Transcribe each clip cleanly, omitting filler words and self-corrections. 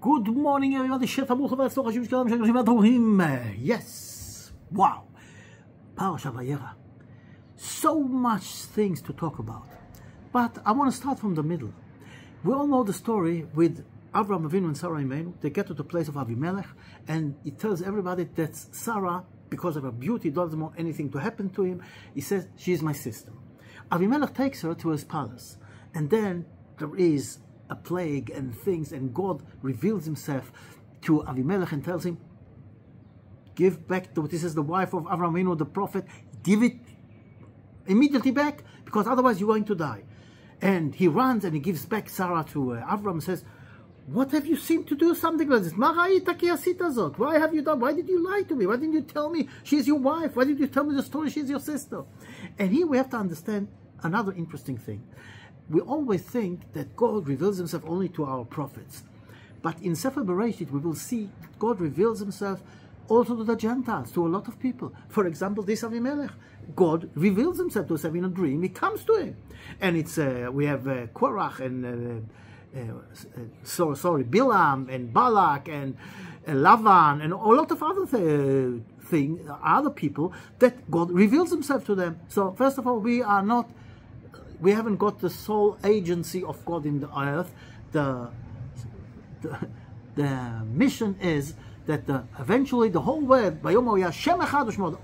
Good morning, everybody. Yes. Wow. Parashat Vaera. So much things to talk about. But I want to start from the middle. We all know the story with Avraham Avinu and Sarah Imenu. They get to the place of Avimelech, and he tells everybody that Sarah, because of her beauty, doesn't want anything to happen to him. He says, she is my sister. Avimelech takes her to his palace, and then there is a plague and things, and God reveals himself to Avimelech and tells him, give back, this is the wife of Avraham Avinu, the prophet, give it immediately back, because otherwise you're going to die. And he runs and he gives back Sarah to Avram and says, what have you seen to do something like this? Why have you done? Why did you lie to me? Why didn't you tell me she's your wife? Why did you tell me the story she's your sister? And here we have to understand another interesting thing. We always think that God reveals himself only to our prophets. But in Sefer Bereshit, we will see that God reveals himself also to the Gentiles, to a lot of people. For example, this Avimelech, God reveals himself to us in a dream. He comes to him. And it's we have Korach and Bilam and Balak and Lavan and a lot of other things, other people that God reveals himself to them. So first of all, we haven't got the sole agency of God in the earth. The mission is that eventually the whole world,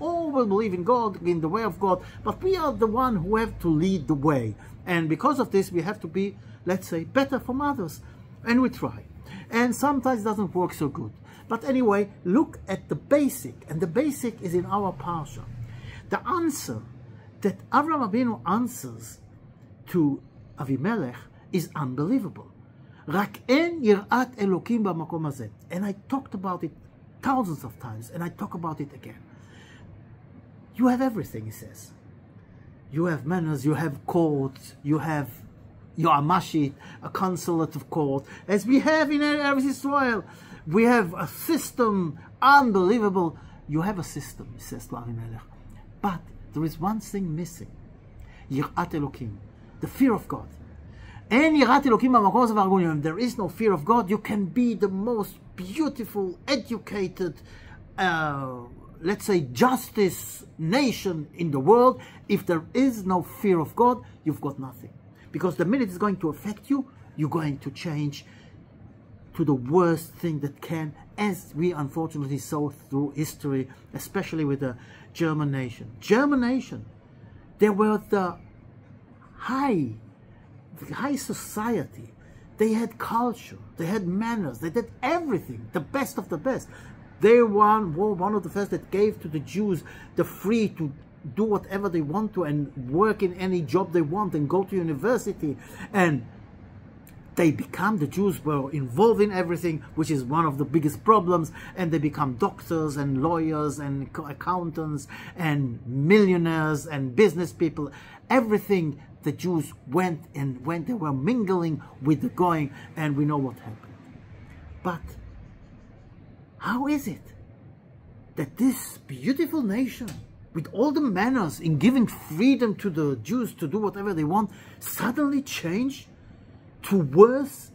all will believe in God, in the way of God, but we are the one who have to lead the way. And because of this, we have to be, let's say, better from others. And we try. And sometimes it doesn't work so good. But anyway, look at the basic, and the basic is in our Parsha. The answer that Avraham Avinu answers to Avimelech is unbelievable. רק אין יראת אלוקים במקום הזה. And I talked about it thousands of times, and I talk about it again. You have everything, he says. You have manners, you have courts, you have your amashit, a consulate of court, as we have in Eretz Israel. We have a system, unbelievable. You have a system, he says to Avimelech. But there is one thing missing. Yirat Elokim, the fear of God. There is no fear of God. You can be the most beautiful, educated, let's say, justice nation in the world. If there is no fear of God, you've got nothing. Because the minute it's going to affect you, you're going to change to the worst thing that can, as we unfortunately saw through history, especially with the German nation. German nation, they were the high society. They had culture, they had manners, they did everything, the best of the best. They were one of the first that gave to the Jews the free to do whatever they want to and work in any job they want and go to university. And the Jews were involved in everything, which is one of the biggest problems, and they become doctors and lawyers and accountants and millionaires and business people. Everything the Jews went, they were mingling with the going, and we know what happened. But how is it that this beautiful nation, with all the manners in giving freedom to the Jews to do whatever they want, suddenly changed to worse?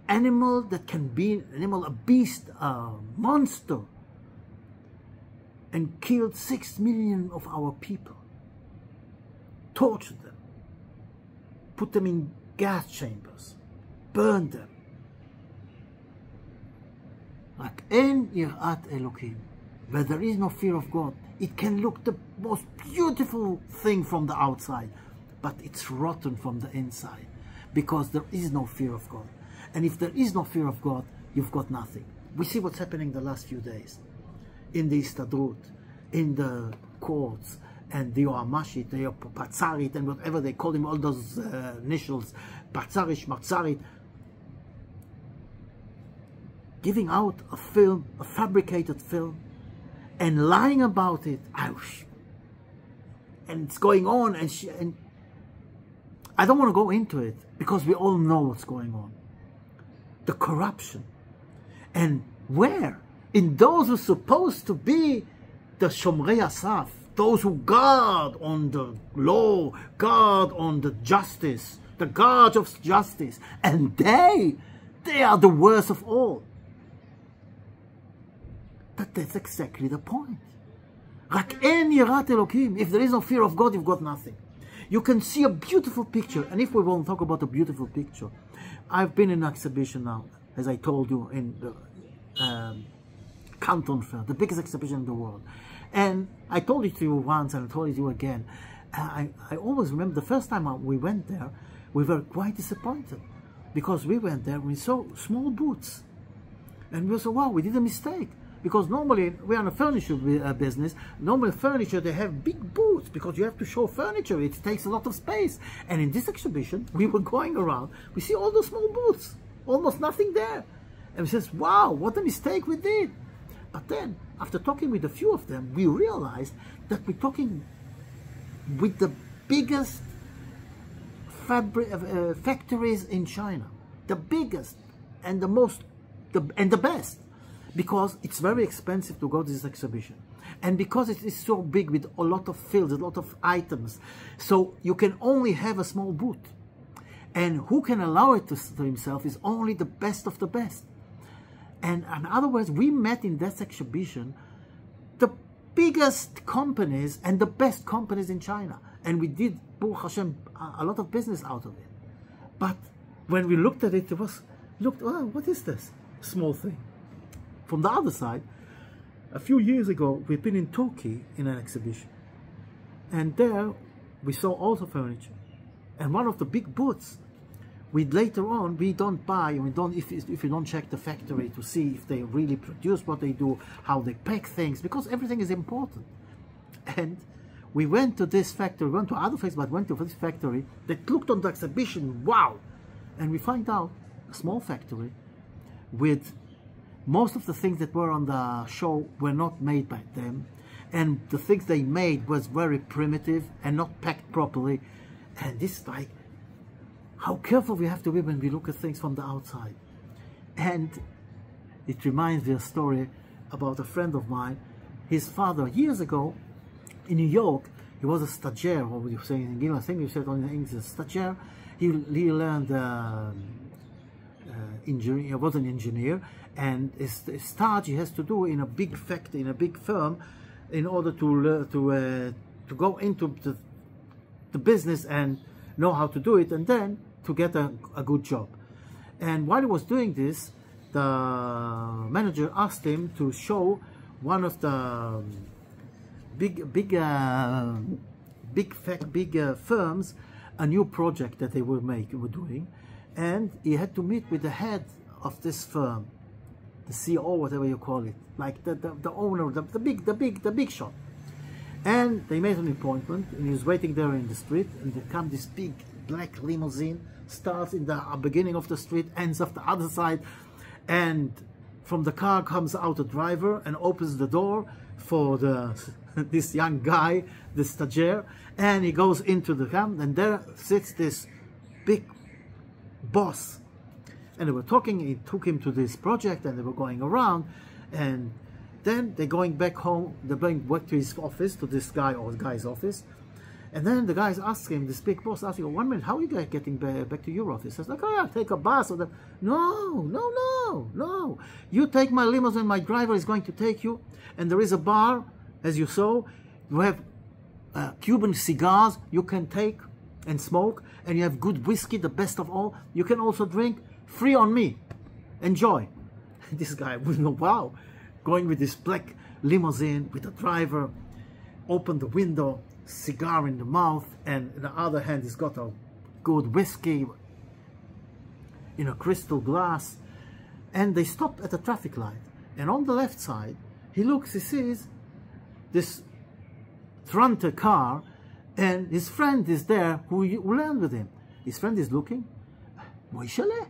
Animal that can be an animal, a beast, a monster, and killed 6 million of our people, tortured them, put them in gas chambers, burned them. Like en yirat Elokim, where there is no fear of God, it can look the most beautiful thing from the outside, but it's rotten from the inside, because there is no fear of God. And if there is no fear of God, you've got nothing. We see what's happening the last few days in the Istadrut, in the courts, and the Yoamashit, the Patzarit, and whatever they call him, all those initials, Patzarish, Matzarit, giving out a film, a fabricated film, and lying about it. And it's going on, and I don't want to go into it, because we all know what's going on. The corruption. And where? In those who are supposed to be the Shomrei Asaf, those who guard on the law, guard on the justice, the guard of justice, and they They are the worst of all. But that's exactly the point. רק אין יראת אלוקים. If there is no fear of God, you've got nothing. You can see a beautiful picture. And if we won't talk about a beautiful picture, I've been in an exhibition now, as I told you, in the Canton Fair, the biggest exhibition in the world. And I told it to you once and I told it to you again. I always remember the first time we went there, we were quite disappointed. Because we went there, we saw small booths. And we said, wow, we did a mistake. Because normally, we are in a furniture business. Normally furniture, they have big booths because you have to show furniture. It takes a lot of space. And in this exhibition, we were going around. We see all those small booths. Almost nothing there. And we says, wow, what a mistake we did. But then, after talking with a few of them, we realized that we're talking with the biggest factories in China. The biggest and the most, and the best. Because it's very expensive to go to this exhibition. And because it is so big with a lot of fields, a lot of items. So you can only have a small booth. And who can allow it to himself is only the best of the best. And in other words, we met in that exhibition the biggest companies and the best companies in China. And we did, Baruch Hashem, a lot of business out of it. But when we looked at it, oh, what is this small thing? From the other side, a few years ago, we've been in Turkey in an exhibition. And there, we saw also furniture. And one of the big booths, later on, we don't buy, if you don't check the factory to see if they really produce what they do, how they pack things, because everything is important. And we went to this factory, we went to other factories, but went to this factory that looked on the exhibition, wow! And we find out, a small factory with most of the things that were on the show were not made by them, and the things they made was very primitive and not packed properly. And this is like how careful we have to be when we look at things from the outside. And it reminds me of a story about a friend of mine. His father, years ago in New York, he was a stagiaire, what would you say in English? I think you said in English, a stagiaire. He learned engineer. He was an engineer, and his start he has to do in a big factory, in a big firm, in order to go into the business and know how to do it, and then to get a good job. And while he was doing this, the manager asked him to show one of the big firms a new project that they were doing, and he had to meet with the head of this firm, the CEO, whatever you call it, like the owner, the big shot. And they made an appointment, and he was waiting there in the street, and there comes this big black limousine, starts in the beginning of the street, ends of the other side, and from the car comes out a driver and opens the door for this young guy, the stagiaire, and he goes into the camp, and there sits this big boss. And they were talking, he took him to this project, and they were going around, and then they're going back home, they're going back to his office, to this guy or the guy's office. And then the guys ask him, this big boss asking him, 1 minute, how are you guys getting back to your office? He's like, oh yeah, take a bus or that. No. You take my limousine, my driver is going to take you. And there is a bar, as you saw. You have Cuban cigars you can take and smoke. And you have good whiskey, the best of all. You can also drink, free on me. Enjoy. This guy was, wow, going with this black limousine with a driver, open the window, cigar in the mouth, and in the other hand he's got a good whiskey in a crystal glass. And they stop at a traffic light, and on the left side he looks, he sees this Tranta car, and his friend is there who learned with him. His friend is looking, Moishele,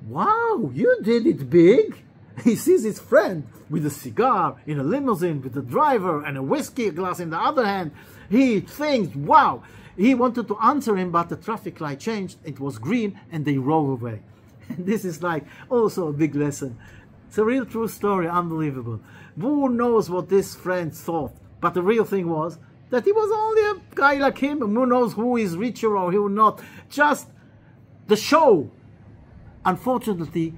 wow, you did it big. He sees his friend with a cigar in a limousine with the driver and a whiskey glass in the other hand. He thinks, wow. He wanted to answer him, but the traffic light changed. It was green, and they drove away. And this is like also a big lesson. It's a real true story, unbelievable. Who knows what this friend thought? But the real thing was that he was only a guy like him, and who knows who is richer or who not. Just the show unfortunately,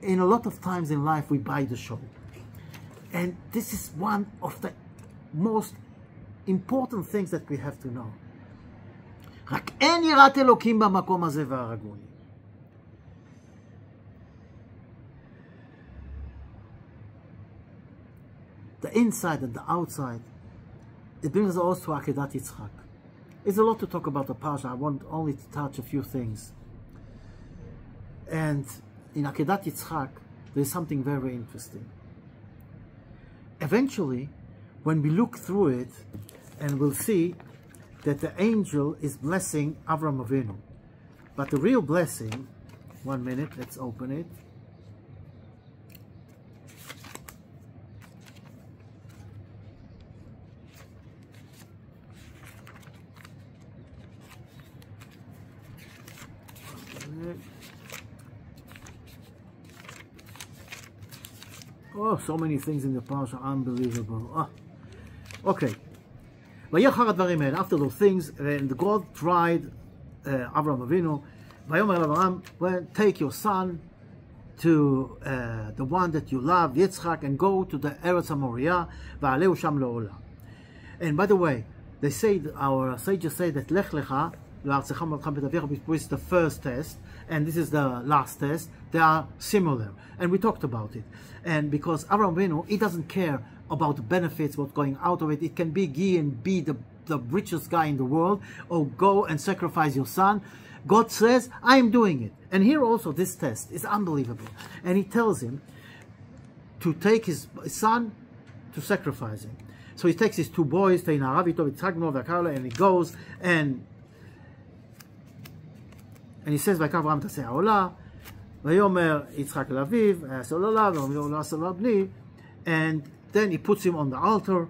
in a lot of times in life, we buy the show. And this is one of the most important things that we have to know. רק אין יראת אלוקים במקום הזה והרגוני. The inside and the outside, it brings us also to Akedat Yitzchak. There's a lot to talk about the Parsha. I want only to touch a few things. And in Akedat Yitzchak, there's something very interesting. Eventually, when we look through it, and we'll see that the angel is blessing Avram Avinu. But the real blessing, 1 minute, let's open it. Oh, so many things in the Parsha, unbelievable. Oh. Okay. After those things, and God tried Avram Avinu, well, take your son to the one that you love, Yitzchak, and go to the Eretz HaMoriah, va'aleu sham le'olam. And by the way, they say, our sages say that Lech Lecha, which is the first test, and this is the last test, they are similar. And we talked about it. And because Avram Avinu, he doesn't care about the benefits, what's going out of it. It can be Gi and be the richest guy in the world, or go and sacrifice your son. God says, I am doing it. And here also, this test is unbelievable. And he tells him to take his son to sacrifice him. So he takes his two boys, and he goes and he says, ויקרא אברהם את עשה העולה, ויאמר יצחק אל אביו, ויעשה לו לה, ואומר לו עשה לו בני, and then he puts him on the altar,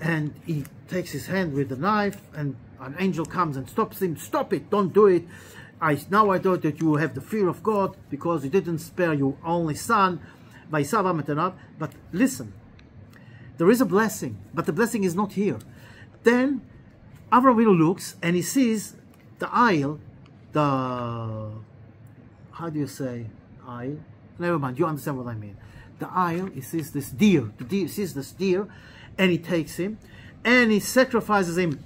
and he takes his hand with the knife, and an angel comes and stops him. Stop it, don't do it. Now I thought that you have the fear of God, because you didn't spare your only son. But listen, there is a blessing, but the blessing is not here. Then Avraham looks, and he sees the aisle, how do you say aisle? Never mind, you understand what I mean. The aisle, he sees this deer. The deer sees this deer, and he takes him, and he sacrifices him.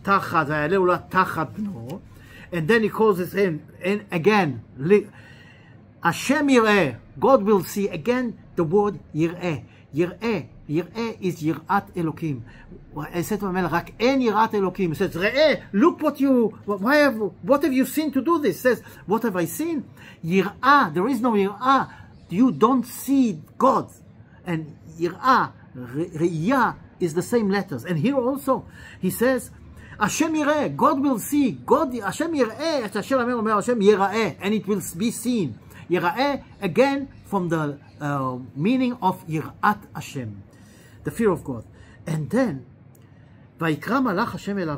And then he calls his name, and again, Hashem yireh. God will see again the word yireh. Yireh. Yireh is yirat Elokim. I said to Amel, Rak en yirat Elokim. He says, Re'eh, look what have you seen to do this? He says, what have I seen? Yirah, there is no yirah. You don't see God. And yirah, re'iyah is the same letters. And here also, he says, Hashem yireh, God will see. God, Hashem yireh, Hashem yireh, and it will be seen. Yireh, again, from the meaning of yirat Hashem, the fear of God. And then, ויקרא מלאך השם אל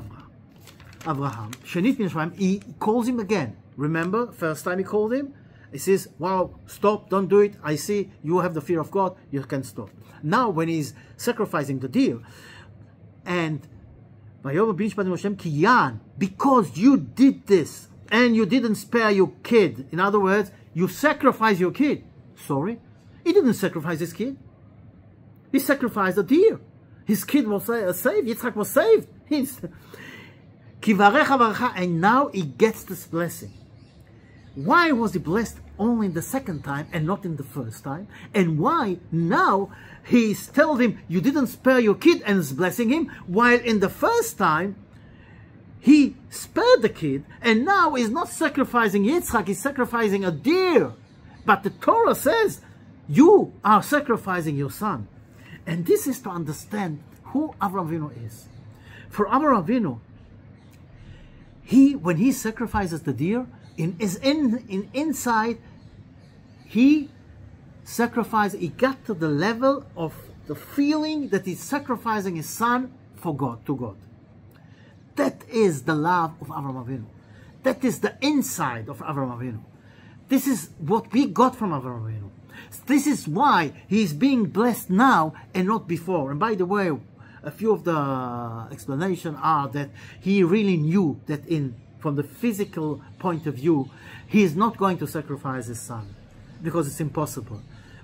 אברהם, שנית מן השמיים, he calls him again. Remember, first time he called him, he says, wow, stop, don't do it. I see you have the fear of God, you can stop. Now, when he's sacrificing the deer, and because you did this, and you didn't spare your kid, in other words, you sacrificed your kid. Sorry, he didn't sacrifice his kid. He sacrificed a deer. His kid was saved. Yitzchak was saved. And now he gets this blessing. Why was he blessed only in the second time and not in the first time? And why now he's telling him, you didn't spare your kid, and is blessing him, while in the first time he spared the kid, and now he's not sacrificing Yitzchak, he's sacrificing a deer. But the Torah says, you are sacrificing your son. And this is to understand who Avraham Avinu is. For Avraham Avinu, when he sacrifices the deer, inside, he sacrificed, he got to the level of the feeling that he's sacrificing his son for God, to God. That is the love of Avraham Avinu. That is the inside of Avraham Avinu. This is what we got from Avraham Avinu. This is why he's being blessed now and not before. And by the way, a few of the explanations are that he really knew that from the physical point of view, he is not going to sacrifice his son. because it's impossible.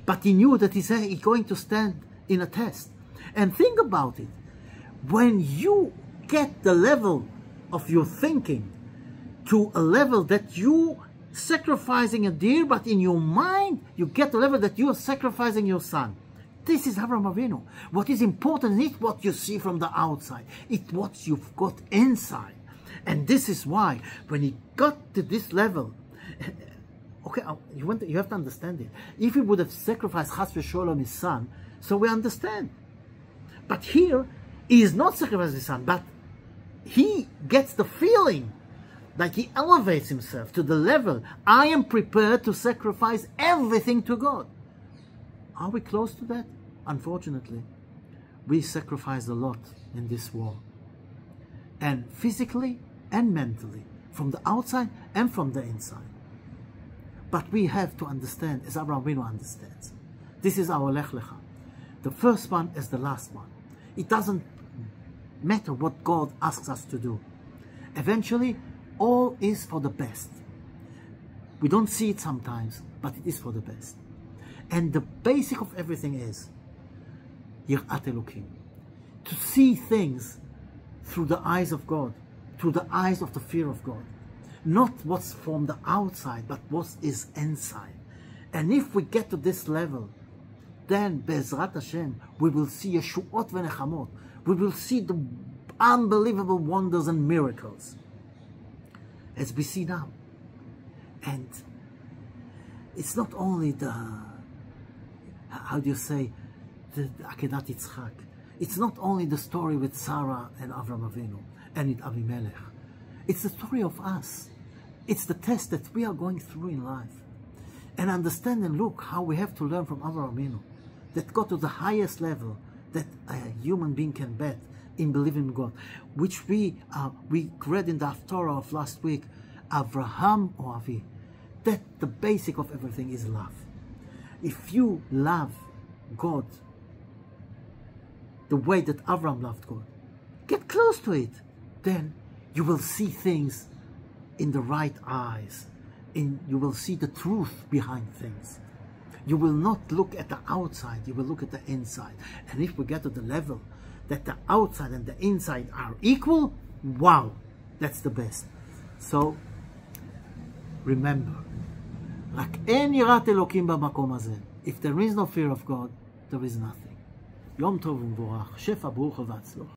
But he knew that he's going to stand in a test. And think about it. When you get the level of your thinking to a level that you sacrificing a deer, but in your mind you get the level that you are sacrificing your son. This is Avraham Avinu. What is important is not what you see from the outside. It's what you've got inside. And this is why when he got to this level, okay, you have to understand it. If he would have sacrificed Chas v'Sholom his son, so we understand. But here, he is not sacrificing his son, but he gets the feeling like he elevates himself to the level, I am prepared to sacrifice everything to God. Are we close to that? Unfortunately, we sacrifice a lot in this war. And physically and mentally, from the outside and from the inside. But we have to understand, as Avraham Avinu understands, this is our Lech Lecha. The first one is the last one. It doesn't matter what God asks us to do. Eventually, all is for the best. We don't see it sometimes, but it is for the best. And the basic of everything is Yirat Elokim. To see things through the eyes of God, through the eyes of the fear of God. Not what's from the outside, but what is inside. And if we get to this level, then Be'ezrat Hashem, we will see Yeshuot v'Nechamot. We will see the unbelievable wonders and miracles as we see now. And it's not only the, how do you say, the Akedat Yitzchak. It's not only the story with Sarah and Avraham Avinu and with Avimelech. It's the story of us. It's the test that we are going through in life. And understand and look how we have to learn from Avraham Avinu, that got to the highest level that a human being can bet in believing in God, which we read in the Haftorah of last week, Avraham or Avi, that the basic of everything is love. If you love God the way that Avraham loved God, get close to it, then you will see things in the right eyes. You will see the truth behind things. You will not look at the outside, you will look at the inside. And if we get to the level that the outside and the inside are equal, wow, that's the best. So, remember, רק אין יראת אלוקים במקום הזה. If there is no fear of God, there is nothing. יום טוב ומבורך, שפע ברוך והצלוח.